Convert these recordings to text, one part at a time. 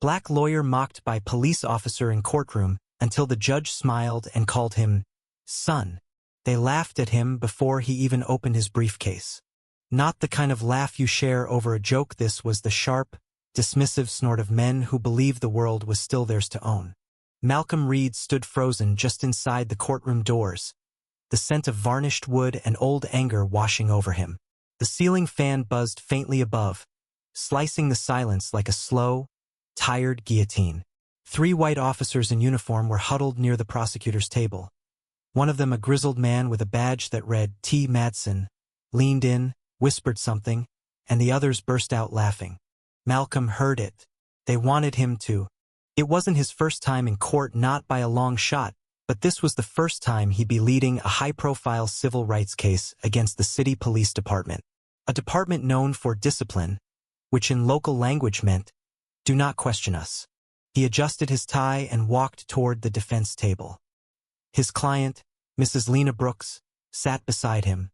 Black lawyer mocked by police officer in courtroom until the judge smiled and called him son. They laughed at him before he even opened his briefcase. Not the kind of laugh you share over a joke. This was the sharp, dismissive snort of men who believed the world was still theirs to own. Malcolm Reed stood frozen just inside the courtroom doors, the scent of varnished wood and old anger washing over him. The ceiling fan buzzed faintly above, slicing the silence like a slow, tired guillotine. 3 white officers in uniform were huddled near the prosecutor's table. One of them, a grizzled man with a badge that read T. Madsen, leaned in, whispered something, and the others burst out laughing. Malcolm heard it. They wanted him to. It wasn't his first time in court, not by a long shot, but this was the first time he'd be leading a high-profile civil rights case against the city police department, a department known for discipline, which in local language meant, "Do not question us." He adjusted his tie and walked toward the defense table. His client, Mrs. Lena Brooks, sat beside him,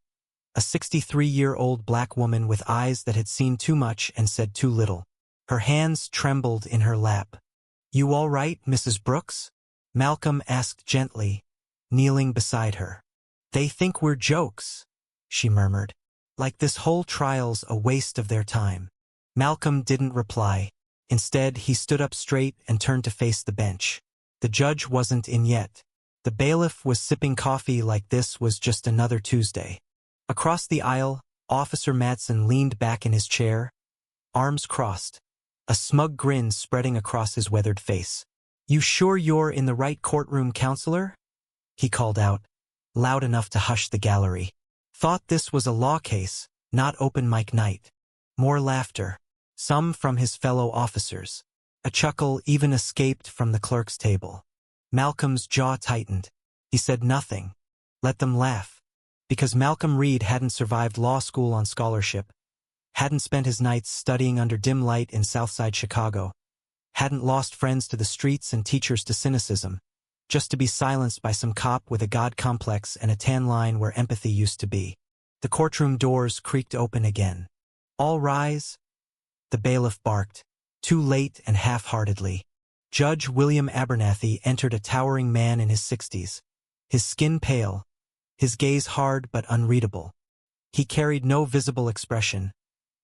a 63-year-old black woman with eyes that had seen too much and said too little. Her hands trembled in her lap. "You all right, Mrs. Brooks?" Malcolm asked gently, kneeling beside her. "They think we're jokes," she murmured. "Like this whole trial's a waste of their time." Malcolm didn't reply. Instead, he stood up straight and turned to face the bench. The judge wasn't in yet. The bailiff was sipping coffee like this was just another Tuesday. Across the aisle, Officer Madsen leaned back in his chair, arms crossed, a smug grin spreading across his weathered face. "You sure you're in the right courtroom, counselor?" he called out, loud enough to hush the gallery. Thought this was a law case, not open mic night. More laughter, some from his fellow officers. A chuckle even escaped from the clerk's table. Malcolm's jaw tightened. He said nothing. Let them laugh. Because Malcolm Reed hadn't survived law school on scholarship, hadn't spent his nights studying under dim light in Southside Chicago, hadn't lost friends to the streets and teachers to cynicism, just to be silenced by some cop with a God complex and a tan line where empathy used to be. The courtroom doors creaked open again. "All rise," the bailiff barked, too late and half-heartedly. Judge William Abernathy entered, a towering man in his 60s, his skin pale, his gaze hard but unreadable. He carried no visible expression,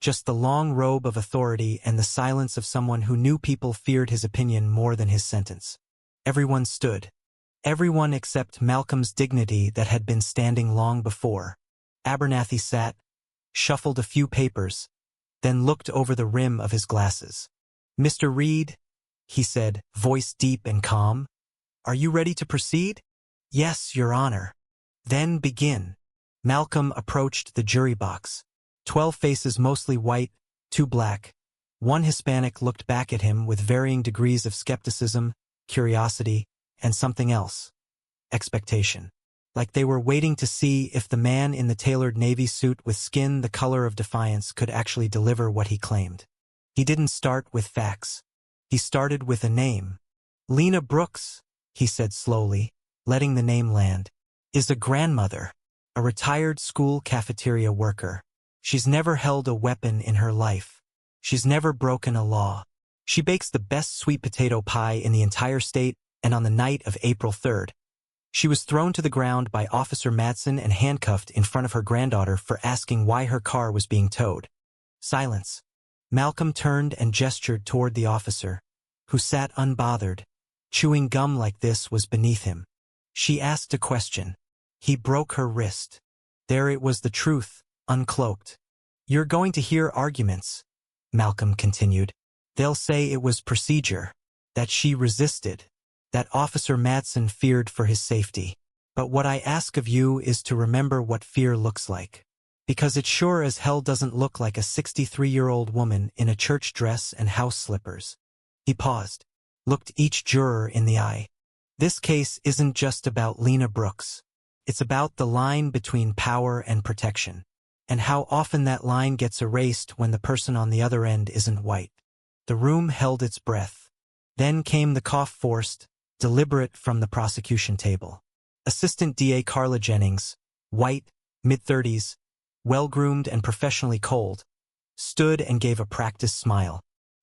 just the long robe of authority and the silence of someone who knew people feared his opinion more than his sentence. Everyone stood. Everyone except Malcolm's dignity that had been standing long before. Abernathy sat, shuffled a few papers, then looked over the rim of his glasses. "Mr. Reed," he said, voice deep and calm, "are you ready to proceed?" "Yes, Your Honor." "Then begin." Malcolm approached the jury box. 12 faces, mostly white, 2 black. 1 Hispanic looked back at him with varying degrees of skepticism, curiosity, and something else. Expectation. Like they were waiting to see if the man in the tailored navy suit with skin the color of defiance could actually deliver what he claimed. He didn't start with facts. He started with a name. "Lena Brooks," he said slowly, letting the name land, "is a grandmother, a retired school cafeteria worker. She's never held a weapon in her life. She's never broken a law. She bakes the best sweet potato pie in the entire state, and on the night of April 3rd, she was thrown to the ground by Officer Madsen and handcuffed in front of her granddaughter for asking why her car was being towed." Silence. Malcolm turned and gestured toward the officer, who sat unbothered. Chewing gum like this was beneath him. She asked a question. He broke her wrist. There it was, the truth, uncloaked. "You're going to hear arguments," Malcolm continued. "They'll say it was procedure, that she resisted, that Officer Madsen feared for his safety. But what I ask of you is to remember what fear looks like. Because it sure as hell doesn't look like a 63-year-old woman in a church dress and house slippers." He paused, looked each juror in the eye. "This case isn't just about Lena Brooks. It's about the line between power and protection, and how often that line gets erased when the person on the other end isn't white." The room held its breath. Then came the cough, forced, deliberate, from the prosecution table. Assistant DA Carla Jennings, white, mid-30s, well-groomed and professionally cold, stood and gave a practiced smile.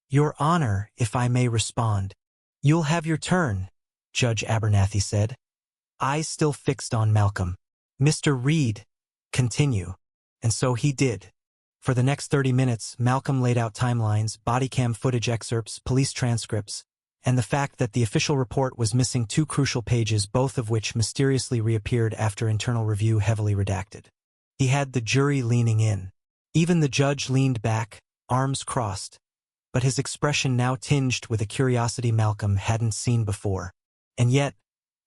Your Honor, if I may respond. You'll have your turn, Judge Abernathy said, eyes still fixed on Malcolm. Mr. Reed, continue. And so he did. For the next 30 minutes, Malcolm laid out timelines, body cam footage excerpts, police transcripts, and the fact that the official report was missing 2 crucial pages, both of which mysteriously reappeared after internal review heavily redacted. He had the jury leaning in. Even the judge leaned back, arms crossed, but his expression now tinged with a curiosity Malcolm hadn't seen before. And yet,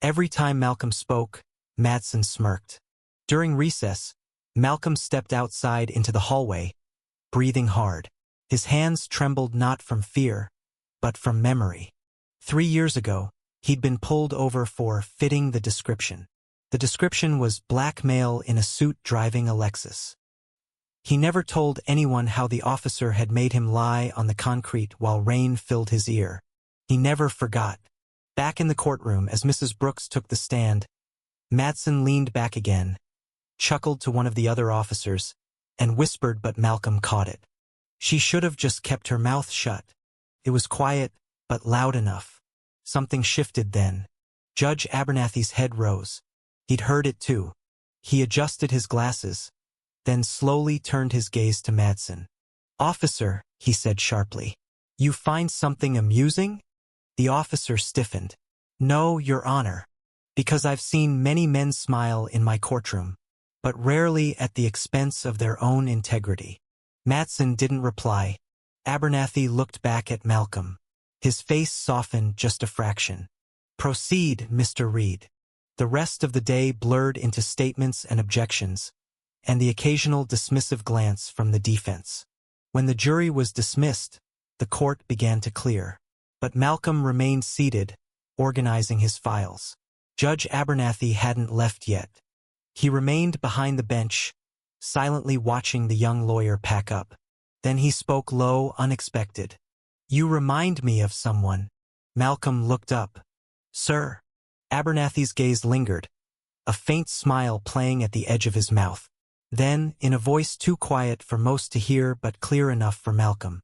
every time Malcolm spoke, Madsen smirked. During recess, Malcolm stepped outside into the hallway, breathing hard. His hands trembled not from fear, but from memory. 3 years ago, he'd been pulled over for fitting the description. The description was black male in a suit driving a Lexus. He never told anyone how the officer had made him lie on the concrete while rain filled his ear. He never forgot. Back in the courtroom, as Mrs. Brooks took the stand, Madsen leaned back again, chuckled to one of the other officers, and whispered, but Malcolm caught it. She should have just kept her mouth shut. It was quiet, but loud enough. Something shifted then. Judge Abernathy's head rose. He'd heard it too. He adjusted his glasses, then slowly turned his gaze to Madsen. Officer, he said sharply, you find something amusing? The officer stiffened. No, Your Honor, because I've seen many men smile in my courtroom, but rarely at the expense of their own integrity. Madsen didn't reply. Abernathy looked back at Malcolm. His face softened just a fraction. Proceed, Mr. Reed. The rest of the day blurred into statements and objections, and the occasional dismissive glance from the defense. When the jury was dismissed, the court began to clear. But Malcolm remained seated, organizing his files. Judge Abernathy hadn't left yet. He remained behind the bench, silently watching the young lawyer pack up. Then he spoke low, unexpected. You remind me of someone. Malcolm looked up. Sir. Abernathy's gaze lingered, a faint smile playing at the edge of his mouth. Then, in a voice too quiet for most to hear but clear enough for Malcolm.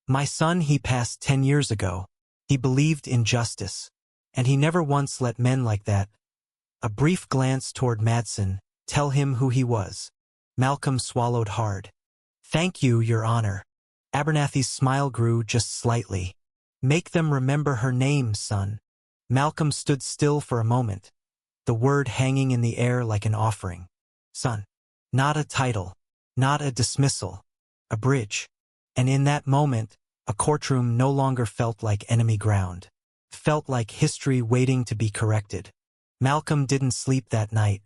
My son, he passed 10 years ago. He believed in justice, and he never once let men like that. A brief glance toward Madsen, tell him who he was. Malcolm swallowed hard. Thank you, Your Honor. Abernathy's smile grew just slightly. Make them remember her name, son. Malcolm stood still for a moment, the word hanging in the air like an offering. Son. Not a title, not a dismissal, a bridge. And in that moment, a courtroom no longer felt like enemy ground. Felt like history waiting to be corrected. Malcolm didn't sleep that night.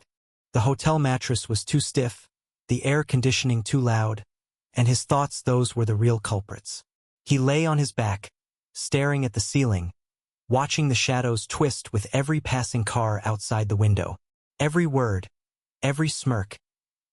The hotel mattress was too stiff, the air conditioning too loud, and his thoughts, those were the real culprits. He lay on his back, staring at the ceiling, watching the shadows twist with every passing car outside the window. Every word, every smirk,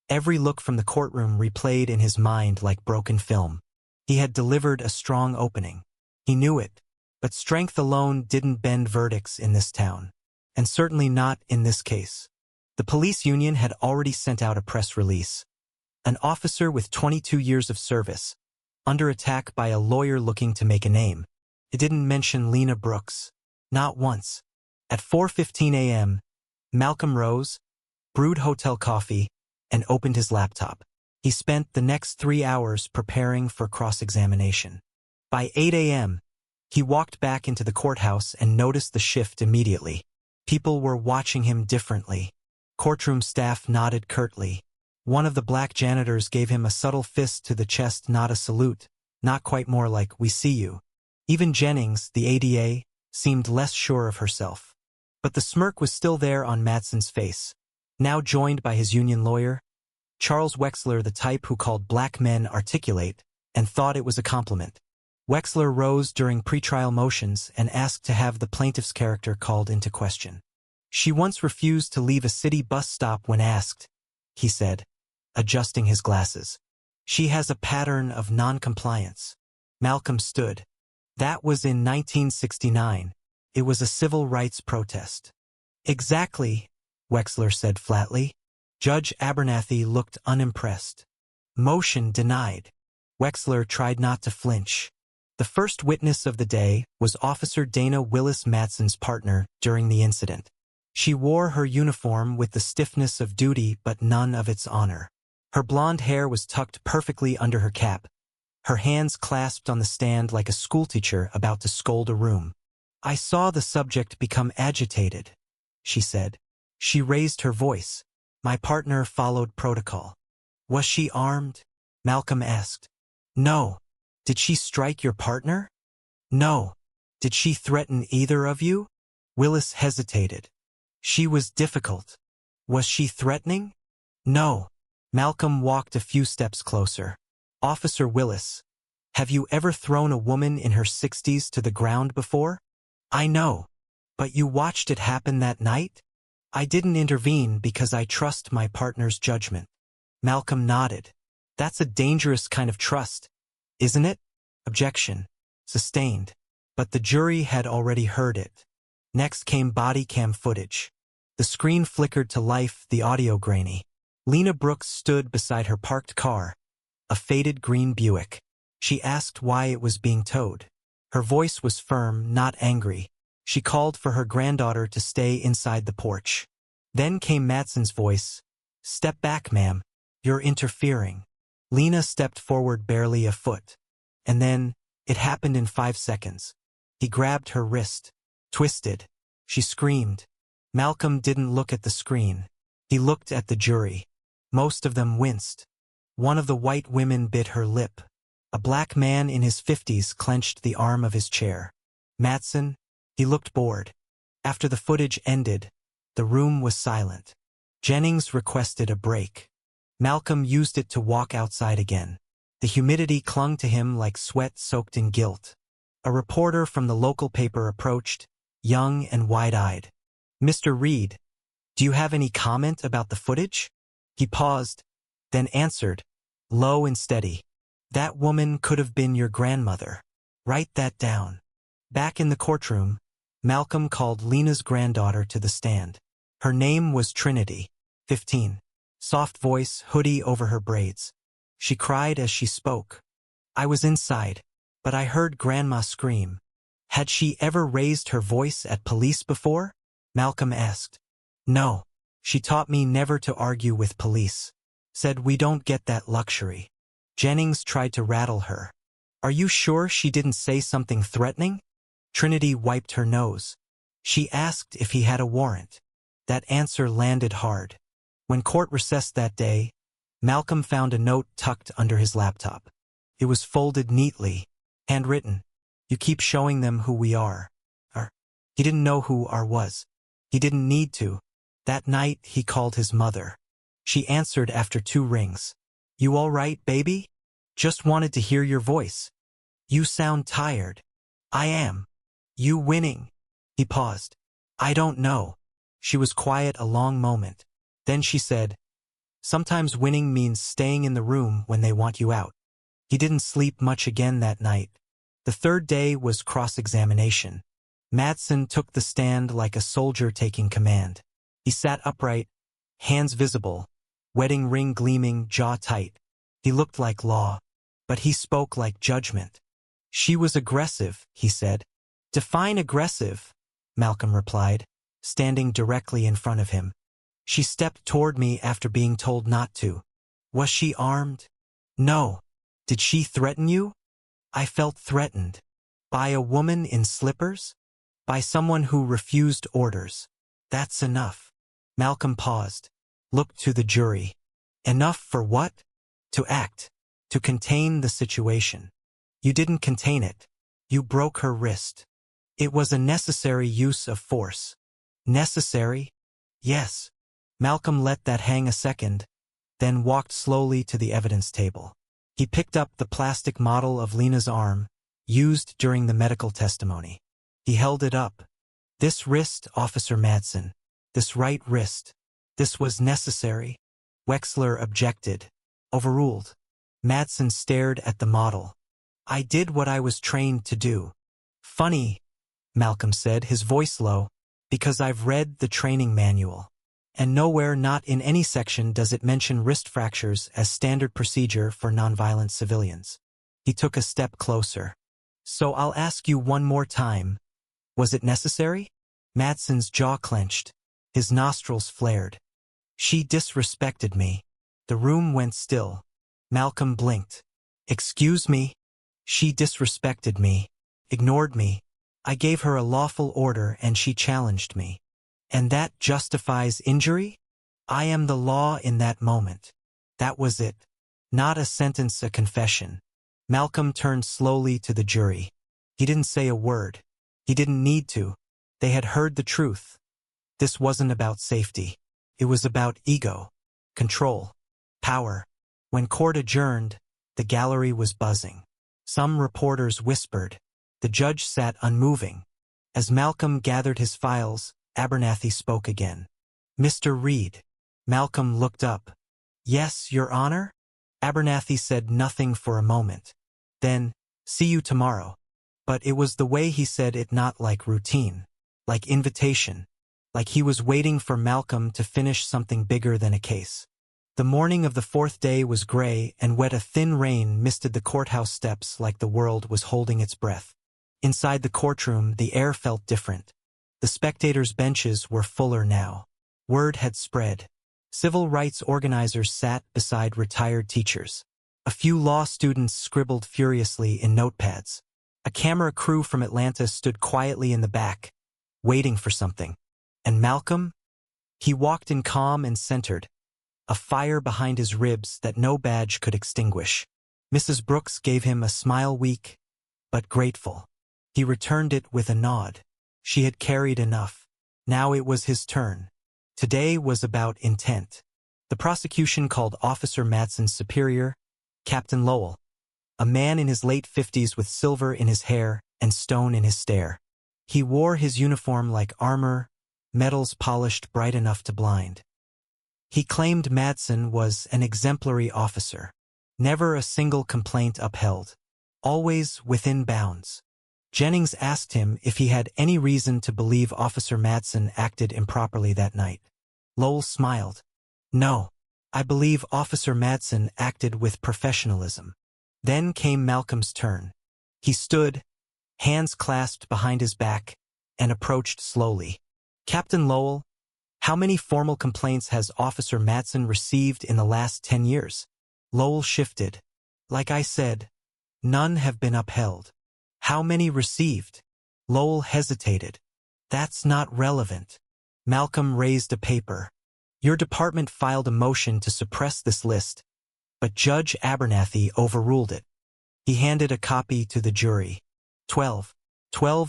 every look from the courtroom replayed in his mind like broken film. He had delivered a strong opening. He knew it, but strength alone didn't bend verdicts in this town, and certainly not in this case. The police union had already sent out a press release. An officer with 22 years of service, under attack by a lawyer looking to make a name. It didn't mention Lena Brooks. Not once. At 4:15 a.m., Malcolm rose, brewed hotel coffee, and opened his laptop. He spent the next 3 hours preparing for cross-examination. By 8 a.m., he walked back into the courthouse and noticed the shift immediately. People were watching him differently. Courtroom staff nodded curtly. One of the black janitors gave him a subtle fist to the chest, not a salute, not quite, more like, we see you. Even Jennings, the ADA, seemed less sure of herself. But the smirk was still there on Madsen's face. Now joined by his union lawyer, Charles Wexler, the type who called black men articulate, and thought it was a compliment. Wexler rose during pretrial motions and asked to have the plaintiff's character called into question. She once refused to leave a city bus stop when asked, he said, adjusting his glasses. She has a pattern of non-compliance. Malcolm stood. That was in 1969. It was a civil rights protest. Exactly, Wexler said flatly. Judge Abernathy looked unimpressed. Motion denied. Wexler tried not to flinch. The first witness of the day was Officer Dana Willis Matson's partner during the incident. She wore her uniform with the stiffness of duty but none of its honor. Her blonde hair was tucked perfectly under her cap, her hands clasped on the stand like a schoolteacher about to scold a room. "I saw the subject become agitated," she said. She raised her voice. "My partner followed protocol." "Was she armed?" Malcolm asked. "No." "Did she strike your partner?" "No." "Did she threaten either of you?" Willis hesitated. "She was difficult." "Was she threatening?" "No." Malcolm walked a few steps closer. "Officer Willis, have you ever thrown a woman in her 60s to the ground before?" "I know. But you watched it happen that night?" "I didn't intervene because I trust my partner's judgment." Malcolm nodded. "That's a dangerous kind of trust, isn't it?" Objection. Sustained. But the jury had already heard it. Next came body cam footage. The screen flickered to life, the audio grainy. Lena Brooks stood beside her parked car, a faded green Buick. She asked why it was being towed. Her voice was firm, not angry. She called for her granddaughter to stay inside the porch. Then came Matson's voice. "Step back, ma'am. You're interfering." Lena stepped forward barely a foot. And then, it happened in 5 seconds. He grabbed her wrist. Twisted. She screamed. Malcolm didn't look at the screen. He looked at the jury. Most of them winced. One of the white women bit her lip. A black man in his 50s clenched the arm of his chair. Matson, he looked bored. After the footage ended, the room was silent. Jennings requested a break. Malcolm used it to walk outside again. The humidity clung to him like sweat soaked in guilt. A reporter from the local paper approached, young and wide-eyed. "Mr. Reed, do you have any comment about the footage?" He paused, then answered, low and steady. "That woman could have been your grandmother. Write that down." Back in the courtroom, Malcolm called Lena's granddaughter to the stand. Her name was Trinity, 15. Soft voice, hoodie over her braids. She cried as she spoke. "I was inside, but I heard Grandma scream." "Had she ever raised her voice at police before?" Malcolm asked. "No. She taught me never to argue with police. Said we don't get that luxury." Jennings tried to rattle her. "Are you sure she didn't say something threatening?" Trinity wiped her nose. "She asked if he had a warrant." That answer landed hard. When court recessed that day, Malcolm found a note tucked under his laptop. It was folded neatly, handwritten. "You keep showing them who we are." He didn't know who R was. He didn't need to. That night, he called his mother. She answered after 2 rings. "You all right, baby? Just wanted to hear your voice. You sound tired." "I am." "You winning?" He paused. "I don't know." She was quiet a long moment. Then she said, "Sometimes winning means staying in the room when they want you out." He didn't sleep much again that night. The third day was cross-examination. Matson took the stand like a soldier taking command. He sat upright, hands visible, wedding ring gleaming, jaw tight. He looked like law, but he spoke like judgment. "She was aggressive," he said. "Define aggressive," Malcolm replied, standing directly in front of him. "She stepped toward me after being told not to." "Was she armed?" "No." "Did she threaten you?" "I felt threatened." "By a woman in slippers?" "By someone who refused orders." "That's enough." Malcolm paused, looked to the jury. "Enough for what?" "To act. To contain the situation." "You didn't contain it. You broke her wrist." "It was a necessary use of force." "Necessary?" "Yes." Malcolm let that hang a second, then walked slowly to the evidence table. He picked up the plastic model of Lena's arm, used during the medical testimony. He held it up. "This wrist, Officer Madsen. This right wrist. This was necessary." Wexler objected. Overruled. Madsen stared at the model. "I did what I was trained to do." "Funny," Malcolm said, his voice low, "because I've read the training manual. And nowhere, not in any section, does it mention wrist fractures as standard procedure for nonviolent civilians." He took a step closer. So I'll ask you one more time. Was it necessary? Madsen's jaw clenched. His nostrils flared. She disrespected me. The room went still. Malcolm blinked. Excuse me? She disrespected me. Ignored me. I gave her a lawful order and she challenged me. And that justifies injury? I am the law in that moment. That was it. Not a sentence, a confession. Malcolm turned slowly to the jury. He didn't say a word. He didn't need to. They had heard the truth. This wasn't about safety. It was about ego, control, power. When court adjourned, the gallery was buzzing. Some reporters whispered. The judge sat unmoving. As Malcolm gathered his files, Abernathy spoke again. Mr. Reed. Malcolm looked up. Yes, Your Honor? Abernathy said nothing for a moment. Then, see you tomorrow. But it was the way he said it, not like routine, like invitation, like he was waiting for Malcolm to finish something bigger than a case. The morning of the fourth day was gray and wet. A thin rain misted the courthouse steps like the world was holding its breath. Inside the courtroom, the air felt different. The spectators' benches were fuller now. Word had spread. Civil rights organizers sat beside retired teachers. A few law students scribbled furiously in notepads. A camera crew from Atlanta stood quietly in the back, waiting for something. And Malcolm? He walked in calm and centered, a fire behind his ribs that no badge could extinguish. Mrs. Brooks gave him a smile, weak but grateful. He returned it with a nod. She had carried enough. Now it was his turn. Today was about intent. The prosecution called Officer Madsen's superior, Captain Lowell, a man in his late 50s with silver in his hair and stone in his stare. He wore his uniform like armor, metals polished bright enough to blind. He claimed Madsen was an exemplary officer. Never a single complaint upheld. Always within bounds. Jennings asked him if he had any reason to believe Officer Madsen acted improperly that night. Lowell smiled. No, I believe Officer Madsen acted with professionalism. Then came Malcolm's turn. He stood, hands clasped behind his back, and approached slowly. Captain Lowell, how many formal complaints has Officer Madsen received in the last 10 years? Lowell shifted. Like I said, none have been upheld. How many received? Lowell hesitated. That's not relevant. Malcolm raised a paper. Your department filed a motion to suppress this list, but Judge Abernathy overruled it. He handed a copy to the jury. 12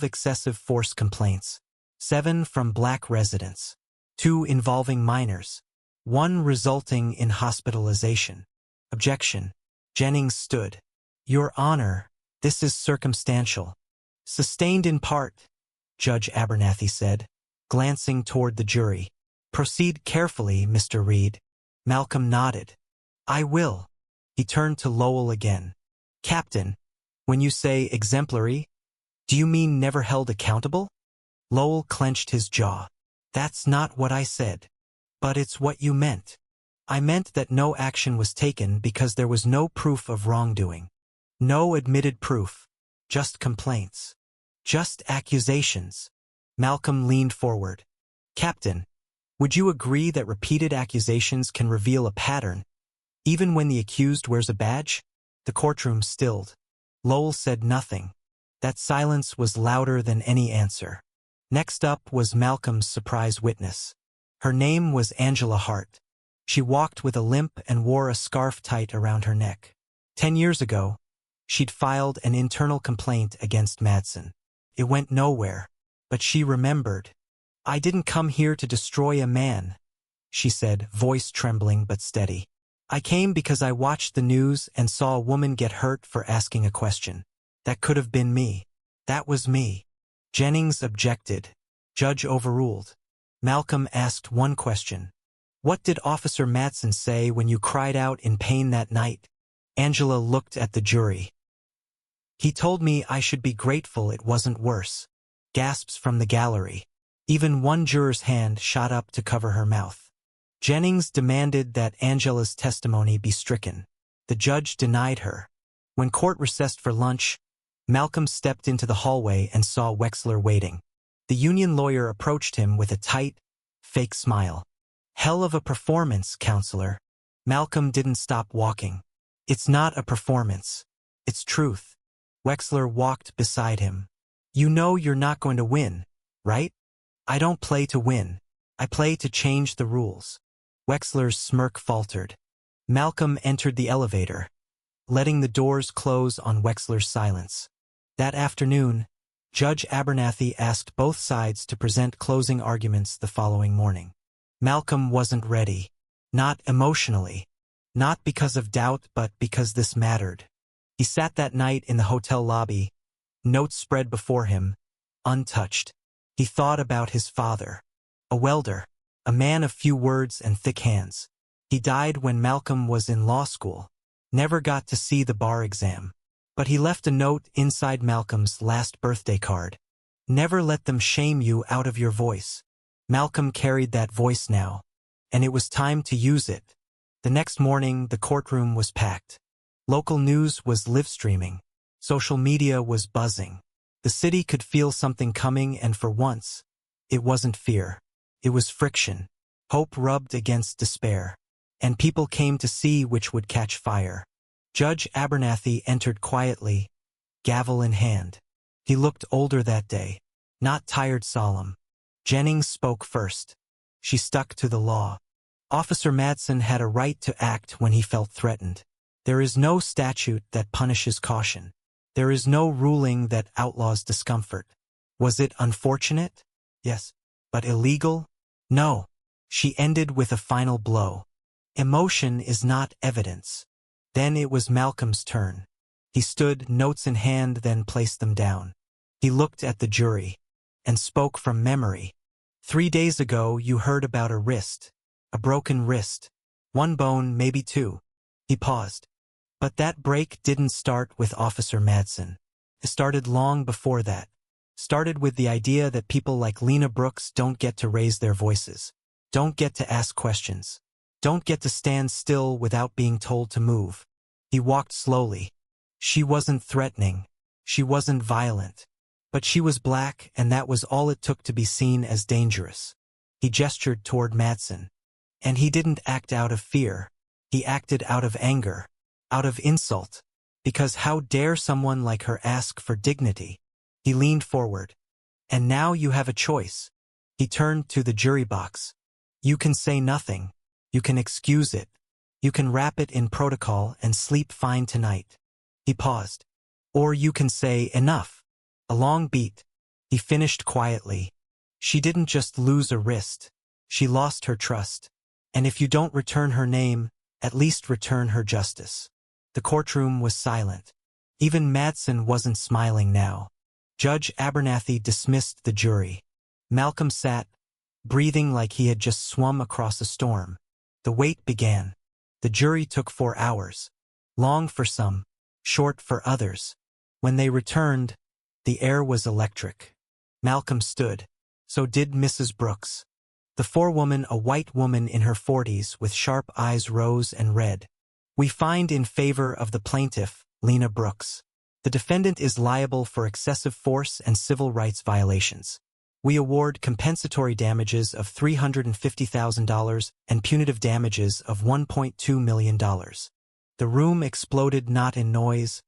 excessive force complaints. 7 from black residents. 2 involving minors. 1 resulting in hospitalization. Objection. Jennings stood. Your Honor, this is circumstantial. Sustained in part, Judge Abernathy said, glancing toward the jury. Proceed carefully, Mr. Reed. Malcolm nodded. I will. He turned to Lowell again. Captain, when you say exemplary, do you mean never held accountable? Lowell clenched his jaw. That's not what I said. But it's what you meant. I meant that no action was taken because there was no proof of wrongdoing. No admitted proof. Just complaints. Just accusations. Malcolm leaned forward. Captain, would you agree that repeated accusations can reveal a pattern, even when the accused wears a badge? The courtroom stilled. Lowell said nothing. That silence was louder than any answer. Next up was Malcolm's surprise witness. Her name was Angela Hart. She walked with a limp and wore a scarf tight around her neck. 10 years ago, she'd filed an internal complaint against Madsen. It went nowhere, but she remembered. I didn't come here to destroy a man, she said, voice trembling but steady. I came because I watched the news and saw a woman get hurt for asking a question. That could have been me. That was me. Jennings objected. Judge overruled. Malcolm asked one question. What did Officer Madsen say when you cried out in pain that night? Angela looked at the jury. He told me I should be grateful it wasn't worse. Gasps from the gallery. Even one juror's hand shot up to cover her mouth. Jennings demanded that Angela's testimony be stricken. The judge denied her. When court recessed for lunch, Malcolm stepped into the hallway and saw Wexler waiting. The union lawyer approached him with a tight, fake smile. "Hell of a performance, counselor." Malcolm didn't stop walking. "It's not a performance. It's truth." Wexler walked beside him. "You know you're not going to win, right?" "I don't play to win. I play to change the rules." Wexler's smirk faltered. Malcolm entered the elevator, letting the doors close on Wexler's silence. That afternoon, Judge Abernathy asked both sides to present closing arguments the following morning. Malcolm wasn't ready. Not emotionally. Not because of doubt, but because this mattered. He sat that night in the hotel lobby, notes spread before him, untouched. He thought about his father. A welder. A man of few words and thick hands. He died when Malcolm was in law school. Never got to see the bar exam. But he left a note inside Malcolm's last birthday card. "Never let them shame you out of your voice." Malcolm carried that voice now, and it was time to use it. The next morning, the courtroom was packed. Local news was live-streaming. Social media was buzzing. The city could feel something coming, and for once, it wasn't fear. It was friction. Hope rubbed against despair. And people came to see which would catch fire. Judge Abernathy entered quietly, gavel in hand. He looked older that day, not tired, solemn. Jennings spoke first. She stuck to the law. Officer Madsen had a right to act when he felt threatened. There is no statute that punishes caution. There is no ruling that outlaws discomfort. Was it unfortunate? Yes. But illegal? No. She ended with a final blow. Emotion is not evidence. Then it was Malcolm's turn. He stood, notes in hand, then placed them down. He looked at the jury and spoke from memory. 3 days ago, you heard about a wrist. A broken wrist. One bone, maybe two. He paused. But that break didn't start with Officer Madsen. It started long before that. Started with the idea that people like Lena Brooks don't get to raise their voices. Don't get to ask questions. Don't get to stand still without being told to move. He walked slowly. She wasn't threatening. She wasn't violent. But she was black, and that was all it took to be seen as dangerous. He gestured toward Madsen. And he didn't act out of fear. He acted out of anger. Out of insult. Because how dare someone like her ask for dignity? He leaned forward. "And now you have a choice." He turned to the jury box. "You can say nothing. You can excuse it. You can wrap it in protocol and sleep fine tonight." He paused. "Or you can say enough." A long beat. He finished quietly. "She didn't just lose a wrist. She lost her trust. And if you don't return her name, at least return her justice." The courtroom was silent. Even Madsen wasn't smiling now. Judge Abernathy dismissed the jury. Malcolm sat, breathing like he had just swum across a storm. The wait began. The jury took 4 hours. Long for some, short for others. When they returned, the air was electric. Malcolm stood. So did Mrs. Brooks. The forewoman, a white woman in her 40s with sharp eyes, rose and read. "We find in favor of the plaintiff, Lena Brooks. The defendant is liable for excessive force and civil rights violations. We award compensatory damages of $350,000 and punitive damages of $1.2 million. The room exploded not in noise,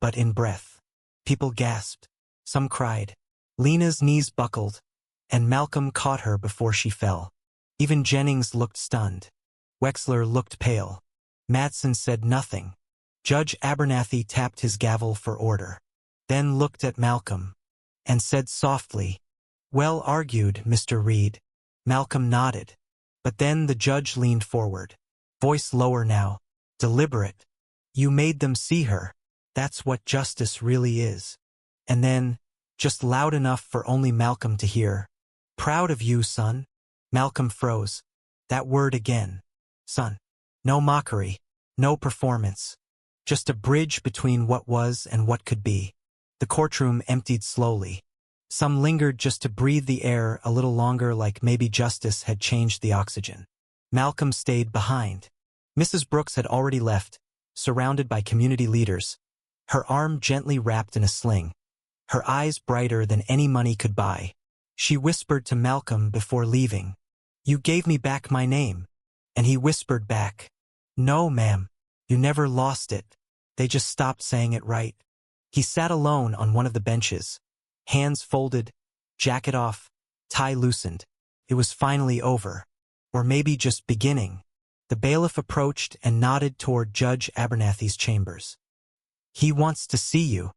but in breath. People gasped. Some cried. Lena's knees buckled, and Malcolm caught her before she fell. Even Jennings looked stunned. Wexler looked pale. Madsen said nothing. Judge Abernathy tapped his gavel for order, then looked at Malcolm, and said softly, "Well argued, Mr. Reed." Malcolm nodded. But then the judge leaned forward, voice lower now, deliberate. "You made them see her. That's what justice really is." And then, just loud enough for only Malcolm to hear, "Proud of you, son." Malcolm froze. That word again. Son. No mockery. No performance. Just a bridge between what was and what could be. The courtroom emptied slowly. Some lingered just to breathe the air a little longer, like maybe justice had changed the oxygen. Malcolm stayed behind. Mrs. Brooks had already left, surrounded by community leaders. her arm gently wrapped in a sling, her eyes brighter than any money could buy. She whispered to Malcolm before leaving, "You gave me back my name." And he whispered back, "No, ma'am, you never lost it. They just stopped saying it right." He sat alone on one of the benches, hands folded, jacket off, tie loosened. It was finally over. Or maybe just beginning. The bailiff approached and nodded toward Judge Abernathy's chambers. "He wants to see you."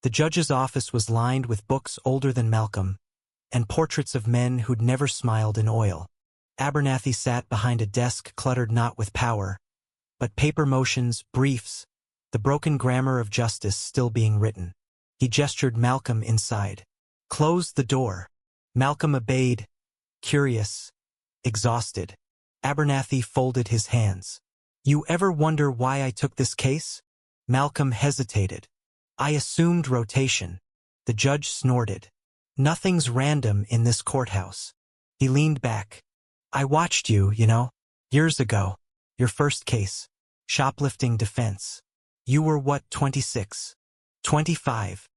The judge's office was lined with books older than Malcolm, and portraits of men who'd never smiled in oil. Abernathy sat behind a desk cluttered not with power, but paper motions, briefs, the broken grammar of justice still being written. He gestured Malcolm inside. "Close the door." Malcolm obeyed, curious, exhausted. Abernathy folded his hands. "You ever wonder why I took this case?" Malcolm hesitated. "I assumed rotation." The judge snorted. "Nothing's random in this courthouse." He leaned back. "I watched you, years ago. Your first case. Shoplifting defense. You were what, 26? 25.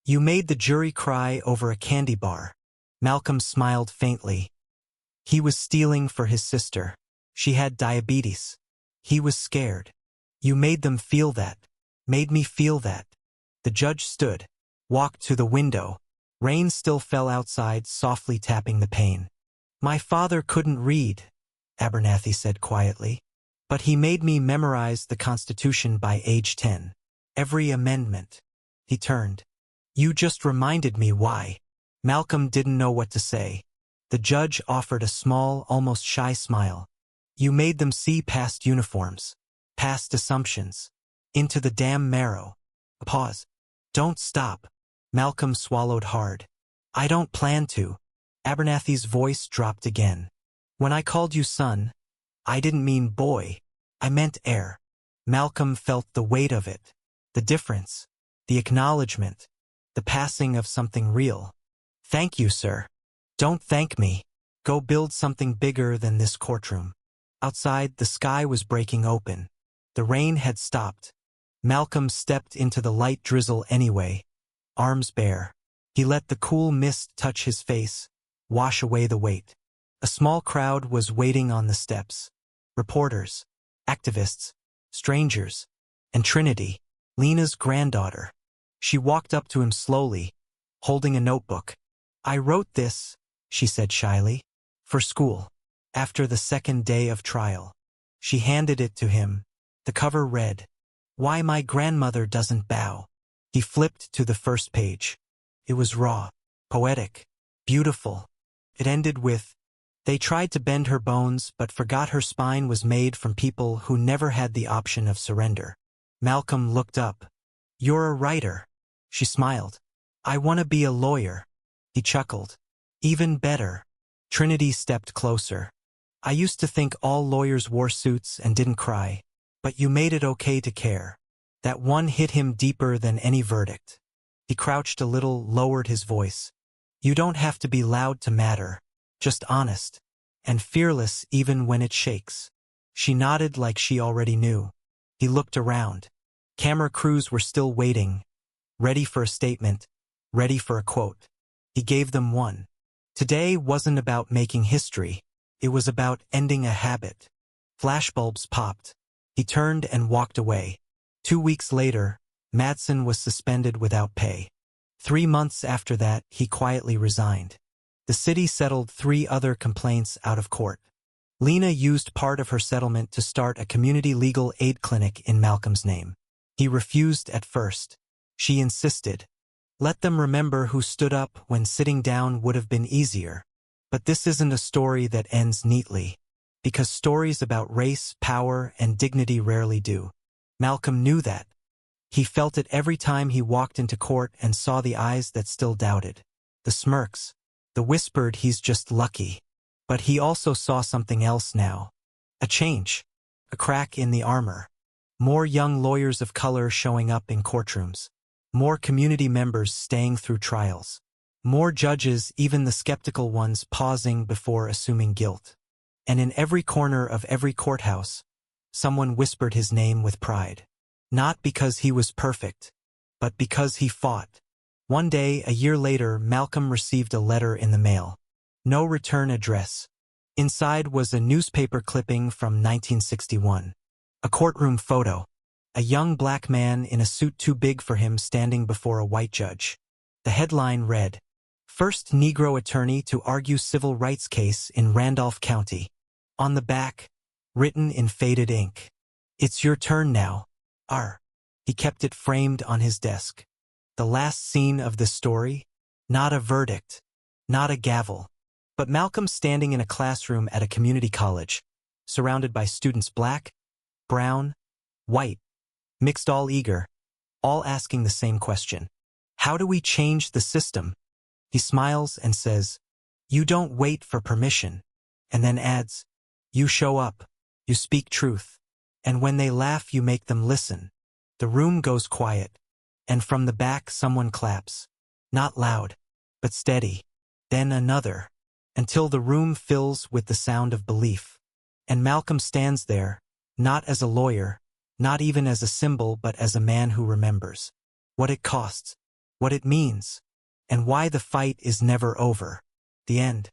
You made the jury cry over a candy bar." Malcolm smiled faintly. "He was stealing for his sister. She had diabetes. He was scared. You made them feel that. Made me feel that." The judge stood, walked to the window. Rain still fell outside, softly tapping the pane. "My father couldn't read," Abernathy said quietly, "but he made me memorize the Constitution by age 10. Every amendment." He turned. "You just reminded me why." Malcolm didn't know what to say. The judge offered a small, almost shy smile. "You made them see past uniforms, past assumptions, into the damn marrow." A pause. "Don't stop." Malcolm swallowed hard. "I don't plan to." Abernathy's voice dropped again. "When I called you son, I didn't mean boy. I meant heir." Malcolm felt the weight of it. The difference. The acknowledgement. The passing of something real. "Thank you, sir." "Don't thank me. Go build something bigger than this courtroom." Outside, the sky was breaking open. The rain had stopped. Malcolm stepped into the light drizzle anyway, arms bare. He let the cool mist touch his face, wash away the weight. A small crowd was waiting on the steps. Reporters, activists, strangers, and Trinity, Lena's granddaughter. She walked up to him slowly, holding a notebook. "I wrote this," she said shyly, "for school. After the second day of trial." She handed it to him. The cover read, "Why My Grandmother Doesn't Bow." He flipped to the first page. It was raw, poetic, beautiful. It ended with, "They tried to bend her bones but forgot her spine was made from people who never had the option of surrender." Malcolm looked up. "You're a writer." She smiled. "I want to be a lawyer." He chuckled. "Even better." Trinity stepped closer. "I used to think all lawyers wore suits and didn't cry, but you made it okay to care." That one hit him deeper than any verdict. He crouched a little, lowered his voice. "You don't have to be loud to matter, just honest, and fearless even when it shakes." She nodded like she already knew. He looked around. Camera crews were still waiting, ready for a statement, ready for a quote. He gave them one. Today wasn't about making history. It was about ending a habit. Flashbulbs popped. He turned and walked away. 2 weeks later, Madsen was suspended without pay. 3 months after that, he quietly resigned. The city settled 3 other complaints out of court. Lena used part of her settlement to start a community legal aid clinic in Malcolm's name. He refused at first. She insisted. Let them remember who stood up when sitting down would have been easier. But this isn't a story that ends neatly, because stories about race, power, and dignity rarely do. Malcolm knew that. He felt it every time he walked into court and saw the eyes that still doubted. The smirks. The whispered he's just lucky. But he also saw something else now. A change. A crack in the armor. More young lawyers of color showing up in courtrooms. More community members staying through trials. More judges, even the skeptical ones, pausing before assuming guilt. And in every corner of every courthouse, someone whispered his name with pride. Not because he was perfect, but because he fought. One day, a year later, Malcolm received a letter in the mail. No return address. Inside was a newspaper clipping from 1961. A courtroom photo. A young black man in a suit too big for him standing before a white judge. The headline read, "First Negro attorney to argue civil rights case in Randolph County." On the back, written in faded ink, "It's your turn now, R." He kept it framed on his desk. The last scene of the story? Not a verdict, not a gavel, but Malcolm standing in a classroom at a community college, surrounded by students black, brown, white, mixed, all eager, all asking the same question. How do we change the system? He smiles and says, "You don't wait for permission," and then adds, "You show up, you speak truth, and when they laugh you make them listen." The room goes quiet, and from the back someone claps. Not loud, but steady. Then another, until the room fills with the sound of belief. And Malcolm stands there, not as a lawyer, not even as a symbol, but as a man who remembers. What it costs, what it means, and why the fight is never over. The end.